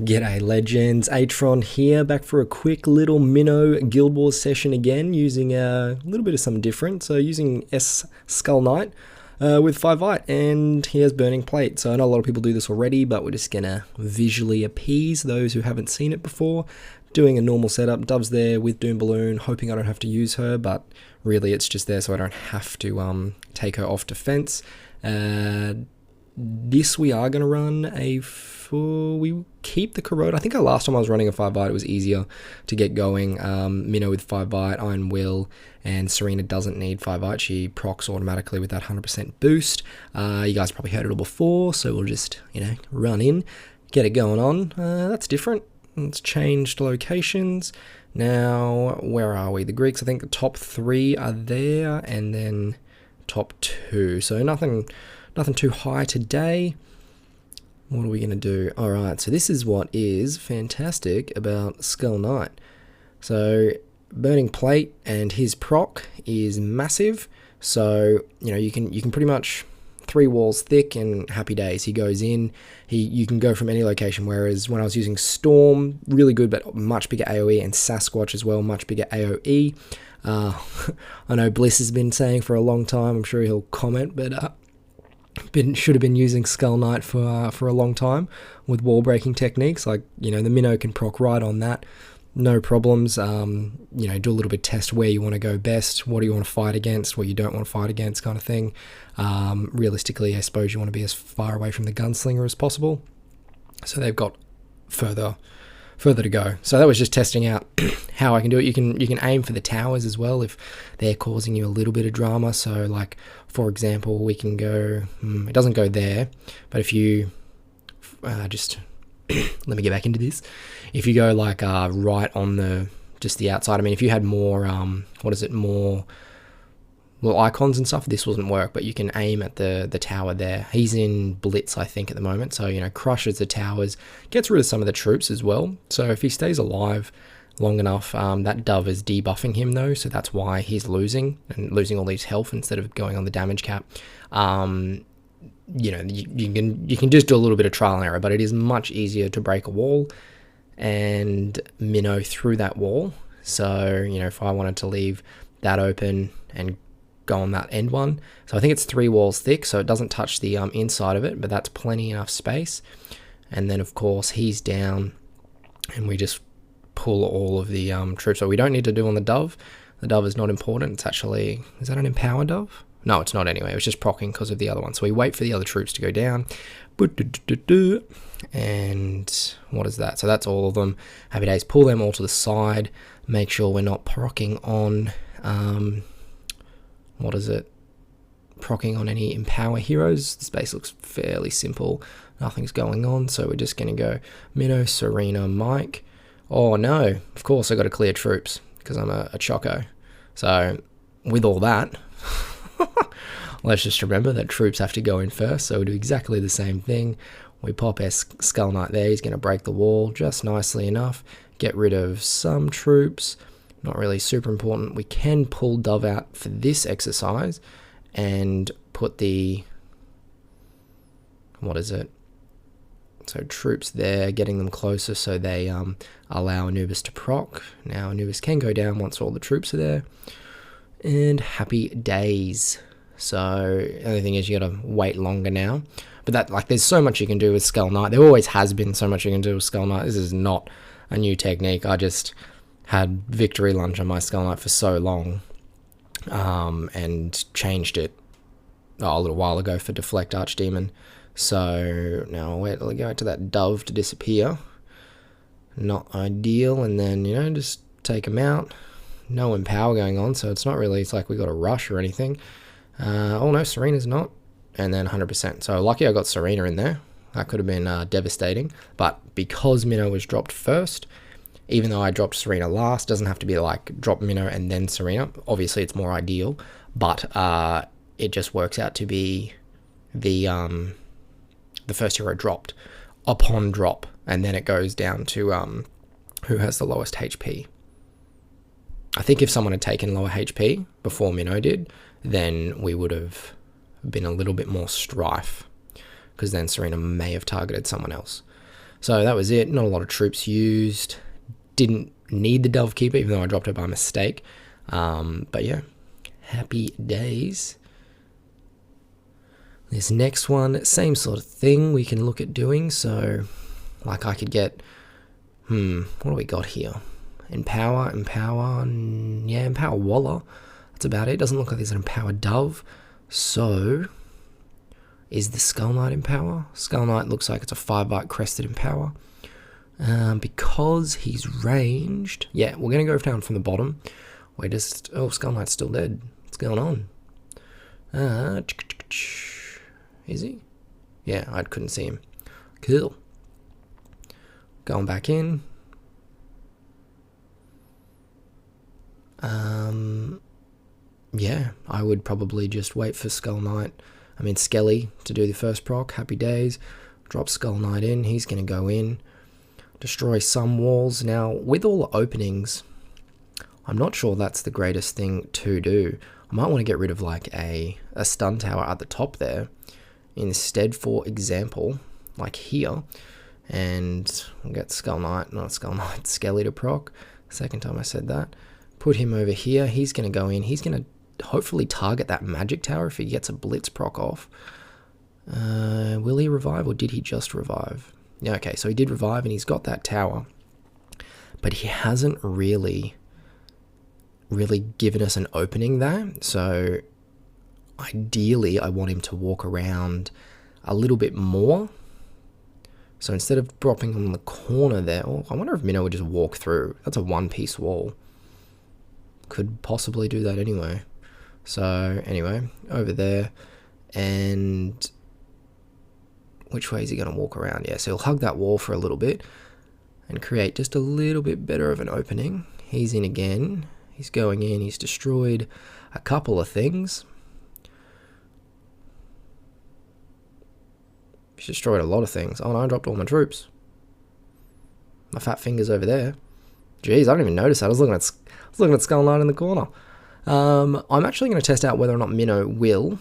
G'day legends, ATRON here, back for a quick little Minnow Guild Wars session again, using a little bit of something different. So using Vite Skull Knight with 5 Vite, and he has Burning Plate. So I know a lot of people do this already, but we're just gonna visually appease those who haven't seen it before. Doing a normal setup, Dove's there with Doom Balloon, hoping I don't have to use her, but really it's just there so I don't have to take her off defense. This we are going to run we keep the corrode. I think last time I was running a 5 Vite, it was easier to get going. Minnow with 5 Vite, IRON Will, and Serena doesn't need 5 Vite. She procs automatically with that 100% boost. You guys probably heard it all before, so we'll just, run in, get it going on. That's different. It's changed locations. Now, where are we? The Greeks, I think the top 3 are there, and then top 2. So nothing too high today. What are we going to do? Alright, so this is what is fantastic about Skull Knight. So Burning Plate and his proc is massive. So, you can pretty much 3 walls thick and happy days. He goes in, you can go from any location, whereas when I was using Storm, really good but much bigger AoE, and Sasquatch as well, much bigger AoE. I know Bliss has been saying for a long time, I'm sure he'll comment, but should have been using Skull Knight for a long time with wall breaking techniques. Like, the Minnow can proc right on that, no problems. Do a little bit test where you want to go best, what do you want to fight against, what you don't want to fight against, kind of thing. Realistically, I suppose you want to be as far away from the gunslinger as possible. So they've got further to go. So that was just testing out how I can do it. You can aim for the towers as well if they're causing you a little bit of drama. So, like, for example, we can go, it doesn't go there, but if you just let me get back into this. If you go like right on the outside, I mean, if you had more more icons and stuff, this wouldn't work, but you can aim at the tower there. He's in Blitz, I think, at the moment, so crushes the towers, gets rid of some of the troops as well. So if he stays alive long enough, that Dove is debuffing him though, so that's why he's losing all his health instead of going on the damage cap. You can just do a little bit of trial and error, but it is much easier to break a wall and Minnow through that wall. So if I wanted to leave that open and go on that end one, so I think it's 3 walls thick, so it doesn't touch the inside of it, but that's plenty enough space. And then of course he's down, and we just pull all of the troops. So we don't need to do on the Dove. The Dove is not important. It's actually, is that an Empower Dove? No, it's not anyway. It was just proccing because of the other one. So we wait for the other troops to go down. And what is that? So that's all of them. Happy days. Pull them all to the side. Make sure we're not proccing on proccing on any Empower heroes. This base looks fairly simple. Nothing's going on, so we're just going to go Minnow, Serena, Mike. Oh no, of course I got to clear troops because I'm a choco. So with all that, let's just remember that troops have to go in first, so we do exactly the same thing. We pop our Skull Knight there. He's going to break the wall just nicely enough, get rid of some troops. Not really super important. We can pull Dove out for this exercise and put the, so troops there, getting them closer so they allow Anubis to proc. Now Anubis can go down once all the troops are there, and happy days. So the only thing is you gotta wait longer now, but there's so much you can do with Skull Knight. There always has been so much you can do with Skull Knight. This is not a new technique. I just had Victory Lunge on my Skull Knight for so long, and changed it a little while ago for Deflect Archdemon. So now I'll wait till I go to that Dove to disappear. Not ideal. And then, just take him out. No Empower going on, so it's like we got a rush or anything. Oh no, Serena's not. And then 100%. So lucky I got Serena in there. That could have been devastating. But because Minnow was dropped first, even though I dropped Serena last, doesn't have to be like drop Minnow and then Serena. Obviously it's more ideal, but it just works out to be the first hero dropped upon drop, and then it goes down to who has the lowest HP. I think if someone had taken lower HP before Minnow did, then we would have been a little bit more strife, because then Serena may have targeted someone else. So that was it. Not a lot of troops used. Didn't need the Delve Keeper, even though I dropped it by mistake. But yeah, happy days. This next one, same sort of thing we can look at doing. So, like I could get, what do we got here? Empower, yeah, Empower Waller. That's about it. Doesn't look like there's an Empower Dove. So, is the Skull Knight Empower? Skull Knight looks like it's a 5-byte crested Empower. Because he's ranged, yeah, we're going to go down from the bottom. We're just, oh, Skull Knight's still dead. What's going on? Is he? Yeah, I couldn't see him. Cool. Going back in. Yeah, I would probably just wait for Skelly to do the first proc. Happy days. Drop Skull Knight in. He's going to go in. Destroy some walls. Now, with all the openings, I'm not sure that's the greatest thing to do. I might want to get rid of like a stun tower at the top there. Instead, for example, like here. And we'll get Skelly to proc. Second time I said that. Put him over here. He's going to go in. He's going to hopefully target that magic tower if he gets a blitz proc off. Will he revive or did he just revive? Yeah, okay, so he did revive and he's got that tower. But he hasn't really given us an opening there. So ideally, I want him to walk around a little bit more. So instead of dropping on the corner there, oh, I wonder if Minnow would just walk through. That's a one-piece wall. Could possibly do that anyway. So anyway, over there. And which way is he going to walk around? Yeah, so he'll hug that wall for a little bit and create just a little bit better of an opening. He's in again. He's going in. He's destroyed a couple of things. He's destroyed a lot of things. Oh no, I dropped all my troops. My fat finger's over there. Jeez, I didn't even notice that. I was looking at Skull Knight in the corner. I'm actually going to test out whether or not Minnow will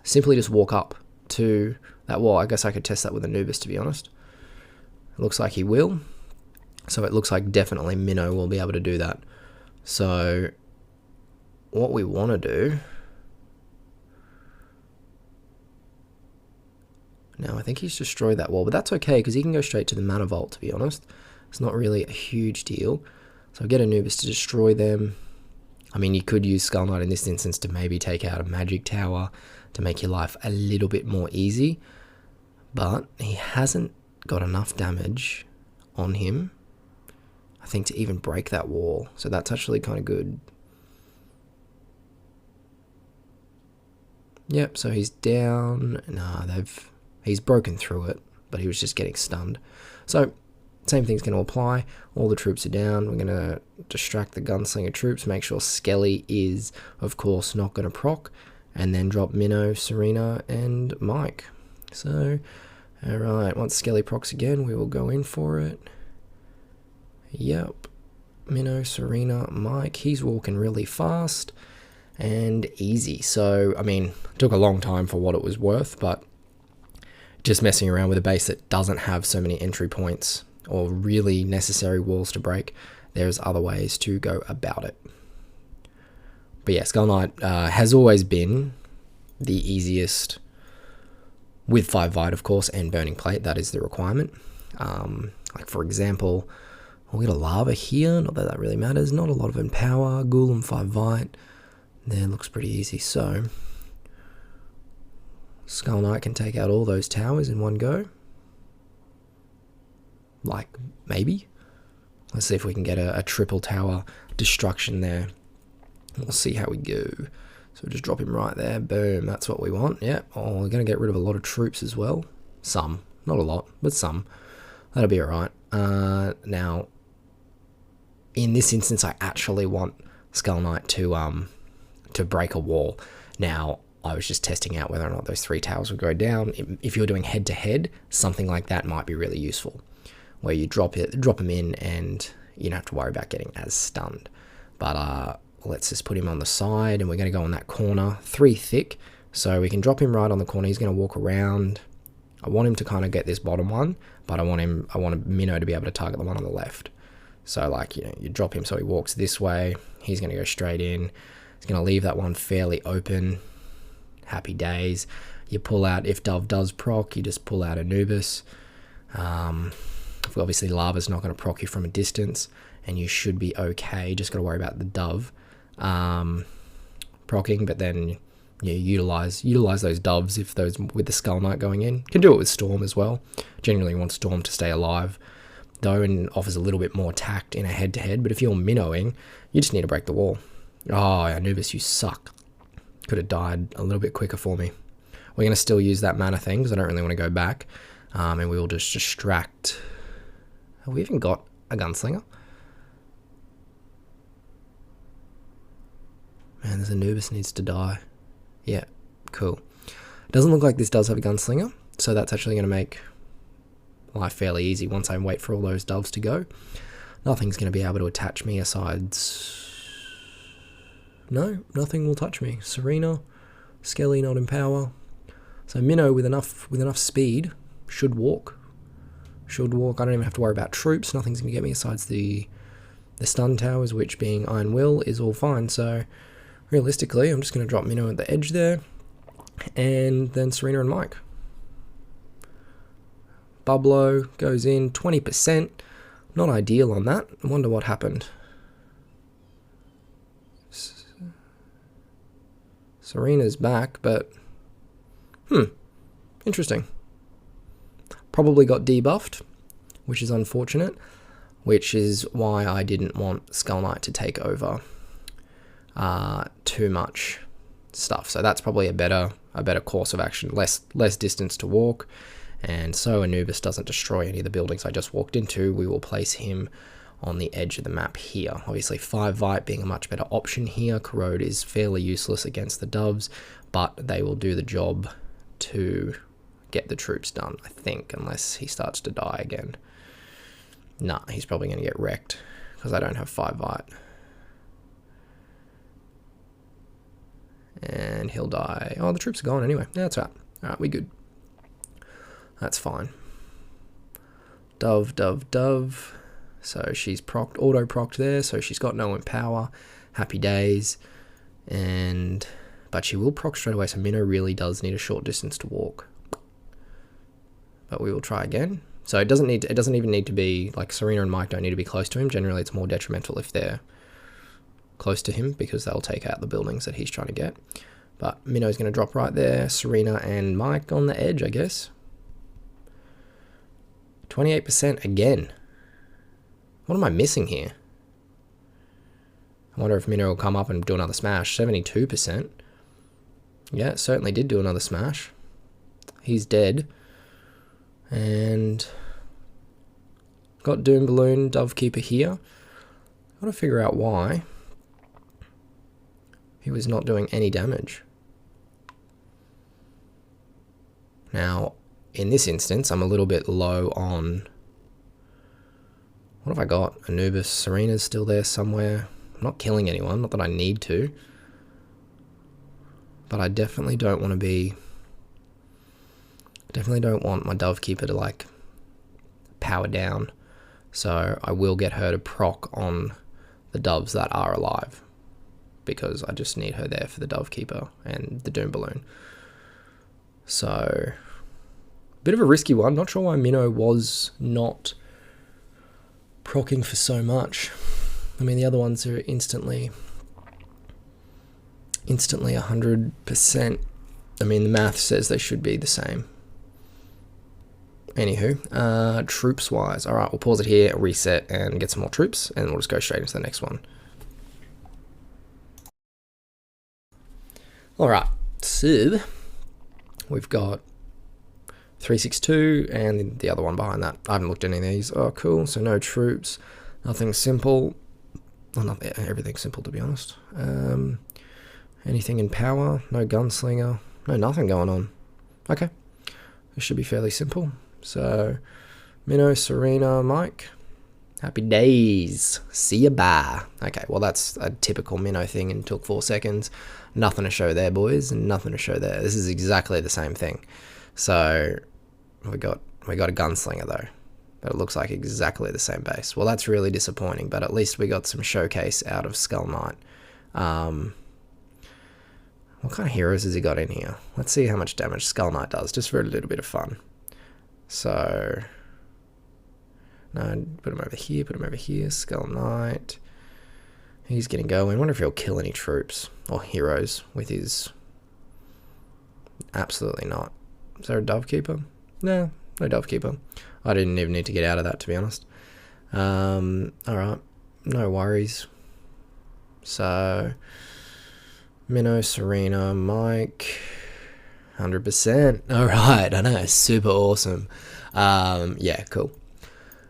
simply just walk up to that wall. I guess I could test that with Anubis, to be honest. It looks like he will. So it looks like definitely Minnow will be able to do that. So what we want to do... Now, I think he's destroyed that wall, but that's okay, because he can go straight to the Mana Vault, to be honest. It's not really a huge deal. So I'll get Anubis to destroy them. I mean, you could use Skull Knight in this instance to maybe take out a magic tower to make your life a little bit more easy. But he hasn't got enough damage on him, I think, to even break that wall. So that's actually kind of good. Yep, so he's down. Nah, he's broken through it, but he was just getting stunned. So same thing's going to apply. All the troops are down. We're going to distract the gunslinger troops, make sure Skelly is, of course, not going to proc, and then drop Minnow, Serena, and Mike. So, alright, once Skelly procs again, we will go in for it. Yep. Minnow, Serena, Mike. He's walking really fast and easy. So, I mean, it took a long time for what it was worth, but just messing around with a base that doesn't have so many entry points or really necessary walls to break, there's other ways to go about it. But yeah, Skull Knight has always been the easiest with 5 Vite, of course, and Burning Plate. That is the requirement. Like, for example, we got a Lava here. Not that that really matters. Not a lot of Empower. Golem 5 Vite. There, looks pretty easy. So, Skull Knight can take out all those towers in one go. Like, maybe. Let's see if we can get a triple tower destruction there. We'll see how we go. So just drop him right there. Boom. That's what we want. Yeah. Oh, we're going to get rid of a lot of troops as well. Some. Not a lot, but some. That'll be alright. Now, in this instance, I actually want Skull Knight to break a wall. Now, I was just testing out whether or not those 3 towers would go down. If you're doing head-to-head, something like that might be really useful, where you drop him in and you don't have to worry about getting as stunned. But let's just put him on the side, and we're going to go on that corner, 3 thick, so we can drop him right on the corner. He's going to walk around. I want him to kind of get this bottom one, but I want Minnow to be able to target the one on the left. So like, you know, you drop him so he walks this way, he's going to go straight in. He's going to leave that one fairly open. Happy days. You pull out, if Dove does proc, you just pull out Anubis. Obviously Lava's not going to proc you from a distance, and you should be okay. Just got to worry about the Dove procking, but then you utilize those Doves if those with the Skull Knight going in. You can do it with Storm as well. Generally you want Storm to stay alive though, and offers a little bit more tact in a head-to-head, but if you're minnowing, you just need to break the wall. Oh, Anubis, you suck. Could have died a little bit quicker for me. We're going to still use that mana thing because I don't really want to go back, and we will just distract. Have we even got a Gunslinger? Man, this Anubis needs to die. Yeah, cool. Doesn't look like this does have a Gunslinger, so that's actually going to make life fairly easy once I wait for all those Doves to go. Nothing's going to be able to attach me aside. No, nothing will touch me. Serena, Skelly not in power. So Minnow with enough speed should walk. Should walk. I don't even have to worry about troops. Nothing's going to get me besides the stun towers, which being Iron Will is all fine. So realistically, I'm just going to drop Minnow at the edge there, and then Serena and Mike. Bublo goes in 20%. Not ideal on that. I wonder what happened. Serena's back, but interesting. Probably got debuffed, which is unfortunate, which is why I didn't want Skull Knight to take over too much stuff. So that's probably a better course of action. Less distance to walk, and so Anubis doesn't destroy any of the buildings I just walked into. We will place him on the edge of the map here. Obviously 5 Vite being a much better option here. Corrode is fairly useless against the Doves, but they will do the job to get the troops done, I think, unless he starts to die again. Nah, he's probably going to get wrecked because I don't have 5 Vite. And he'll die. Oh, the troops are gone anyway. Yeah, that's right. Alright, we good. That's fine. Dove, Dove, Dove. So she's procced, auto-procced there, so she's got no empower. Happy days. But she will proc straight away, so Minnow really does need a short distance to walk. But we will try again. So it doesn't even need to be, like, Serena and Mike don't need to be close to him. Generally it's more detrimental if they're close to him, because they'll take out the buildings that he's trying to get. But Minnow's going to drop right there. Serena and Mike on the edge, I guess. 28% again. What am I missing here? I wonder if Minnow will come up and do another smash. 72%. Yeah, it certainly did do another smash. He's dead. And got Doom Balloon, Dovekeeper here. Gotta figure out why he was not doing any damage. Now, in this instance, I'm a little bit low on... What have I got? Anubis, Serena's still there somewhere. I'm not killing anyone, not that I need to. But I definitely don't want to be... Definitely don't want my Dovekeeper to, like, power down. So I will get her to proc on the Doves that are alive, because I just need her there for the Dovekeeper and the Doom Balloon. So, bit of a risky one. Not sure why Minnow was not proccing for so much. I mean, the other ones are instantly 100%. I mean, the math says they should be the same. Anywho, troops wise, all right, we'll pause it here, reset, and get some more troops, and we'll just go straight into the next one. All right, so we've got 362 and the other one behind that. I haven't looked at any of these. Oh, cool. So no troops, nothing simple. Well, not everything's simple, to be honest. Anything in power? No gunslinger. No, nothing going on. Okay, this should be fairly simple. So, Minnow, Serena, Mike. Happy days. See ya, bye. Okay, well, that's a typical Minnow thing and took 4 seconds. Nothing to show there, boys, and nothing to show there. This is exactly the same thing. So, We got a gunslinger though, but it looks like exactly the same base. Well, that's really disappointing, but at least we got some showcase out of Skull Knight. What kind of heroes has he got in here? Let's see how much damage Skull Knight does, just for a little bit of fun. So, no, put him over here, Skull Knight. He's getting going. I wonder if he'll kill any troops or heroes with his... Absolutely not. Is there a Dovekeeper? No, no Dovekeeper. I didn't even need to get out of that, to be honest. Alright, no worries. So... Minnow, Serena, Mike, 100%. Alright, I know, super awesome. Yeah, cool.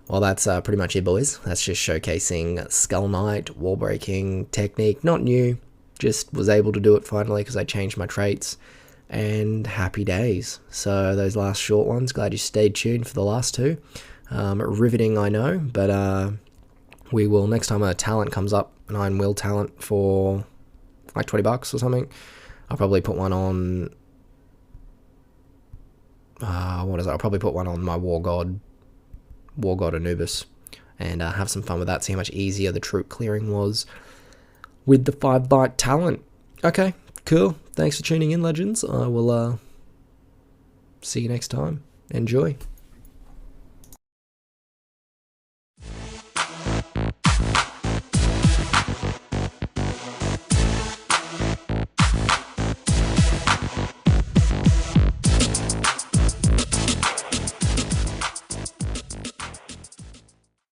Well, that's pretty much it, boys. That's just showcasing Skull Knight, wall breaking technique. Not new, just was able to do it finally because I changed my traits. And happy days. So those last short ones, glad you stayed tuned for the last two. Riveting, I know, but we will, next time a talent comes up, an Iron Will talent for... like $20 or something, I'll probably put one on I'll probably put one on my War God Anubis and have some fun with that, see how much easier the troop clearing was with the 5-byte talent. Okay, cool. Thanks for tuning in, legends. I will see you next time. Enjoy.